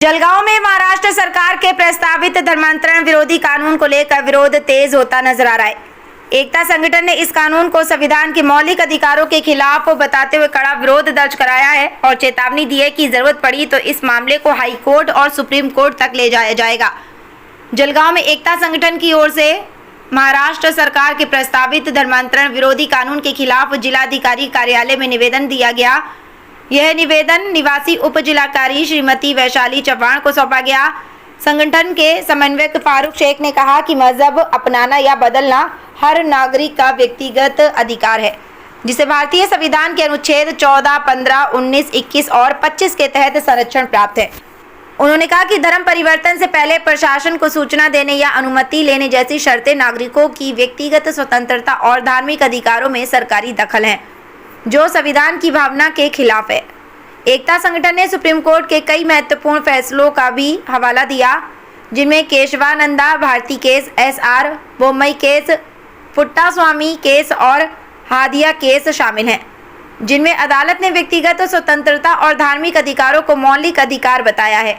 जलगांव में महाराष्ट्र सरकार के प्रस्तावित धर्मांतरण विरोधी कानून को लेकर विरोध तेज होता नजर आ रहा है। एकता संगठन ने इस कानून को संविधान के मौलिक अधिकारों के खिलाफ बताते हुए कड़ा विरोध दर्ज कराया है और चेतावनी दी है कि जरूरत पड़ी तो इस मामले को हाई कोर्ट और सुप्रीम कोर्ट तक ले जाया जाएगा। जलगांव में एकता संगठन की ओर से महाराष्ट्र सरकार के प्रस्तावित धर्मांतरण विरोधी कानून के खिलाफ जिलाधिकारी कार्यालय में निवेदन दिया गया। यह निवेदन निवासी उप जिलाधिकारी श्रीमती वैशाली चौहान को सौंपा गया। संगठन के समन्वयक फारूक शेख ने कहा कि मजहब अपनाना या बदलना हर नागरिक का व्यक्तिगत अधिकार है, जिसे भारतीय संविधान के अनुच्छेद 14, 15, 19, 21 और 25 के तहत संरक्षण प्राप्त है। उन्होंने कहा कि धर्म परिवर्तन से पहले प्रशासन को सूचना देने या अनुमति लेने जैसी शर्तें नागरिकों की व्यक्तिगत स्वतंत्रता और धार्मिक अधिकारों में सरकारी दखल है, जो संविधान की भावना के खिलाफ है। एकता संगठन ने सुप्रीम कोर्ट के कई महत्वपूर्ण फैसलों का भी हवाला दिया, जिनमें Kesavananda Bharati case, SR Bommai case, Puttaswamy case और हादिया केस शामिल हैं, जिनमें अदालत ने व्यक्तिगत स्वतंत्रता और धार्मिक अधिकारों को मौलिक अधिकार बताया है।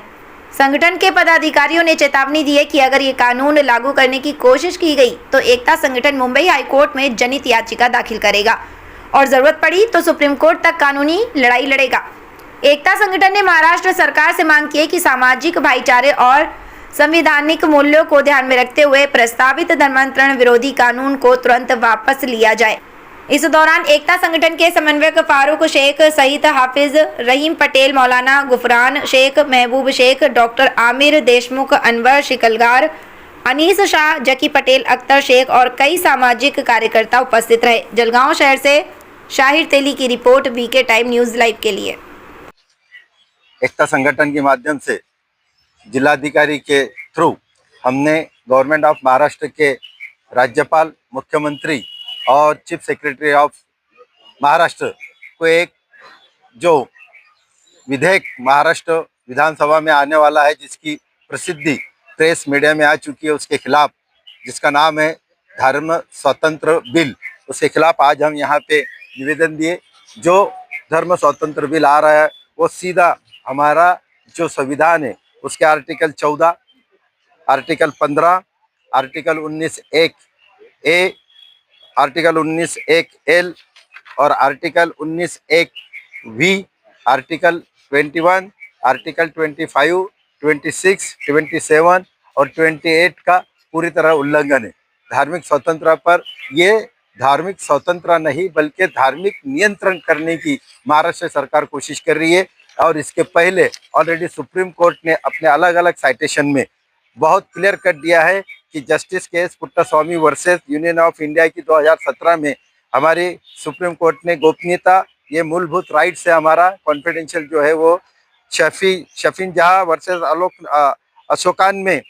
संगठन के पदाधिकारियों ने चेतावनी दी है कि अगर ये कानून लागू करने की कोशिश की गई तो एकता संगठन मुंबई हाईकोर्ट में जनहित याचिका दाखिल करेगा और जरूरत पड़ी तो सुप्रीम कोर्ट तक कानूनी लड़ाई लड़ेगा। एकता संगठन ने महाराष्ट्र सरकार से मांग की है कि सामाजिक भाईचारे और संवैधानिक मूल्यों को ध्यान में रखते हुए प्रस्तावित धर्मांतरण विरोधी कानून को तुरंत वापस लिया जाए। इस दौरान एकता संगठन के समन्वयक फारूक शेख सहित हाफिज रहीम पटेल, मौलाना गुफरान शेख, महबूब शेख, डॉक्टर आमिर देशमुख, अनवर शिकलगार, अनीस शाह, जकी पटेल, अख्तर शेख और कई सामाजिक कार्यकर्ता उपस्थित रहे। जलगांव शहर से शाहिर तेली की रिपोर्ट, बीके टाइम न्यूज लाइव के लिए। एकता संगठन के माध्यम से जिलाधिकारी के थ्रू हमने गवर्नमेंट ऑफ महाराष्ट्र के राज्यपाल, मुख्यमंत्री और चीफ सेक्रेटरी ऑफ महाराष्ट्र को एक जो विधेयक महाराष्ट्र विधानसभा में आने वाला है, जिसकी प्रसिद्धि प्रेस मीडिया में आ चुकी है, उसके खिलाफ, जिसका नाम है धर्म स्वतंत्र बिल, उसके खिलाफ आज हम यहाँ पे निवेदन दिए। जो धर्म स्वतंत्र बिल आ रहा है वो सीधा हमारा जो संविधान है उसके article 14, article 15, article 19(1)(a), article 19(1)(l) और आर्टिकल 19(1)(v), आर्टिकल 21, आर्टिकल 25, 26, 27 और 28 का पूरी तरह उल्लंघन है। धार्मिक स्वतंत्रता पर ये धार्मिक स्वतंत्रता नहीं बल्कि धार्मिक नियंत्रण करने की महाराष्ट्र सरकार कोशिश कर रही है। और इसके पहले ऑलरेडी सुप्रीम कोर्ट ने अपने अलग अलग साइटेशन में बहुत क्लियर कर दिया है कि justice case Puttaswamy versus union of India की 2017 में हमारी सुप्रीम कोर्ट ने गोपनीयता, ये मूलभूत राइट्स है, हमारा कॉन्फिडेंशियल जो है वो शफीन जहाँ वर्सेस अशोकान में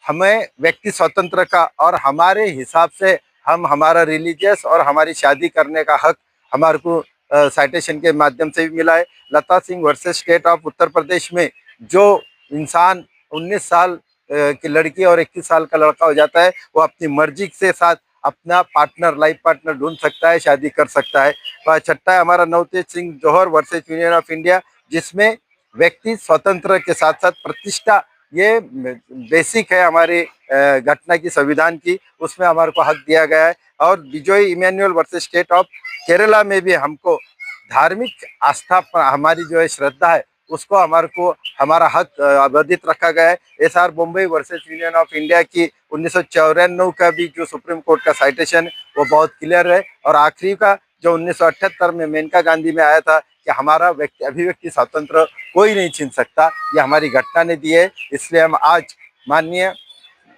हमें व्यक्ति स्वतंत्र का और हमारे हिसाब से हम हमारा रिलीजियस और हमारी शादी करने का हक हमारे को साइटेशन के माध्यम से भी मिला है। लता Singh versus state of Uttar Pradesh में जो इंसान 19 साल की लड़की और 21 साल का लड़का हो जाता है, वो अपनी मर्जी के साथ अपना पार्टनर, लाइफ पार्टनर ढूंढ सकता है, शादी कर सकता है। छठा है हमारा नवतेज सिंह जौहर वर्सेस यूनियन ऑफ इंडिया, जिसमें व्यक्ति स्वतंत्र के साथ साथ प्रतिष्ठा, ये बेसिक है हमारी घटना की, संविधान की, उसमें हमारे को हक दिया गया है। और Vijay Emmanuel versus state of Kerala में भी हमको धार्मिक आस्था पर हमारी जो है श्रद्धा है उसको हमारे को हमारा हक अवधित रखा गया है। SR Bombay versus union of India की 1994 का भी जो सुप्रीम कोर्ट का साइटेशन है वो बहुत क्लियर है। और आखिरी का जो 1978 में मेनका गांधी में आया था कि हमारा अभिव्यक्ति स्वतंत्र कोई नहीं छीन सकता, ये हमारी घटना ने दी है। इसलिए हम आज माननीय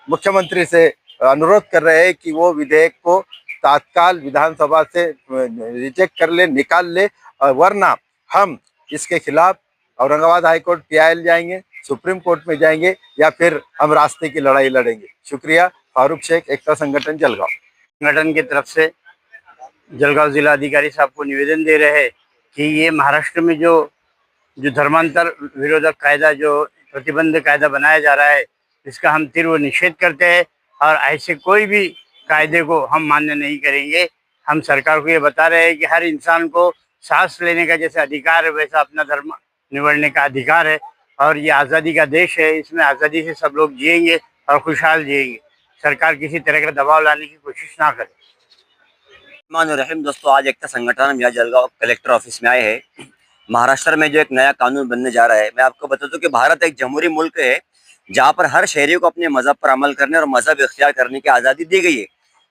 मुख्यमंत्री से अनुरोध कर रहे हैं कि वो विधेयक को तात्काल विधानसभा से रिजेक्ट कर ले, निकाल ले, वरना हम इसके खिलाफ औरंगाबाद हाईकोर्ट PIL जाएंगे, सुप्रीम कोर्ट में जाएंगे या फिर हम रास्ते की लड़ाई लड़ेंगे। शुक्रिया। फारूक शेख, एकता संगठन, जलगांव। संगठन की तरफ से जलगांव जिला अधिकारी साहब को निवेदन दे रहे हैं कि ये महाराष्ट्र में जो धर्मांतर विरोधक कायदा, जो प्रतिबंध कायदा बनाया जा रहा है, इसका हम तीव्र निषेध करते हैं और ऐसे कोई भी कायदे को हम मान्य नहीं करेंगे। हम सरकार को ये बता रहे हैं कि हर इंसान को सांस लेने का जैसे अधिकार है वैसा अपना धर्म निवड़ने का अधिकार है। और ये आज़ादी का देश है, इसमें आज़ादी से सब लोग जिएंगे और खुशहाल जिएंगे। सरकार किसी तरह का दबाव लाने की कोशिश ना करे। रहीम दोस्तों, आज एकता संगठन हम यहाँ जलगांव कलेक्टर ऑफिस में आए हैं। महाराष्ट्र में जो एक नया कानून बनने जा रहा है, मैं आपको बता दूं कि भारत एक जमहूरी मुल्क है जहाँ पर हर शहरी को अपने मजहब पर अमल करने और मजहब इख्तियार करने की आज़ादी दी गई है।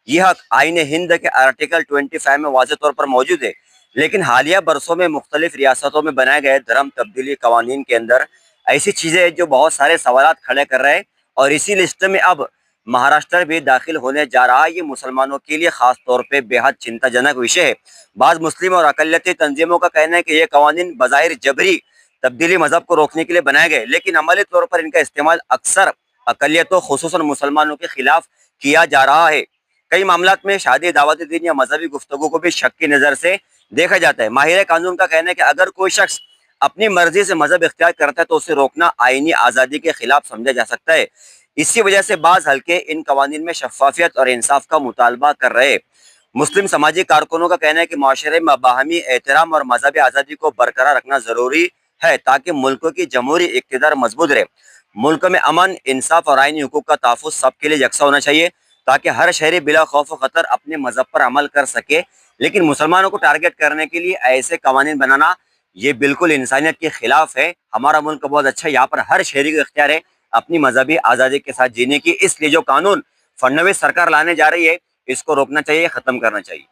यह हक आईन हिंद के आर्टिकल 25 में वाज़ेह तौर पर मौजूद है। लेकिन हालिया बरसों में मुख्तलिफ रियासतों में बनाए गए धर्म तब्दीली कवानीन के अंदर ऐसी चीज़ें हैं जो बहुत सारे सवालात खड़े कर रहे हैं, और इसी लिस्ट में अब महाराष्ट्र भी दाखिल होने जा रहा है। ये मुसलमानों के लिए खास तौर पे बेहद चिंताजनक विषय है। बाज़ मुस्लिम और अकलियती तंजीमों का कहना है कि ये कवानीन बज़ाहिर जबरी तब्दीली मजहब को रोकने के लिए बनाए गए, लेकिन अमली तौर पर इनका इस्तेमाल अक्सर अकलियतों खुसूसन मुसलमानों के खिलाफ किया जा रहा है। कई मामलात में शादी दावत दीन या मजहबी गुफ्तगू को भी शक की नज़र से देखा जाता है। माहिर कानून का कहना है कि अगर कोई शख्स अपनी मर्जी से मजहब इख्तियार करता है तो उसे रोकना आईनी आज़ादी के खिलाफ समझा जा सकता है। इसी वजह से बाज़ हल्के इन कवानीन में शफाफियत और इंसाफ का मुतालबा कर रहे हैं। मुस्लिम समाजी कारकुनों का कहना है कि माशरे में बाहमी एहतराम और मजहबी आज़ादी को बरकरार रखना ज़रूरी है ताकि मुल्क की जमहूरी इक़्तिदार मजबूत रहे। मुल्क में अमन, इंसाफ और आईनी हुकूक का तहफ़्फ़ुज़ सबके लिए यकसा होना चाहिए ताकि हर शहरी बिला खौफ व ख़तर अपने मजहब पर अमल कर सके। लेकिन मुसलमानों को टारगेट करने के लिए ऐसे कवानीन बनाना ये बिल्कुल इंसानियत के खिलाफ है। हमारा मुल्क बहुत अच्छा है, यहाँ पर हर शहरी को इख्तियार है अपनी मजहबी आज़ादी के साथ जीने की। इसलिए जो कानून फडणवीस सरकार लाने जा रही है इसको रोकना चाहिए, ख़त्म करना चाहिए।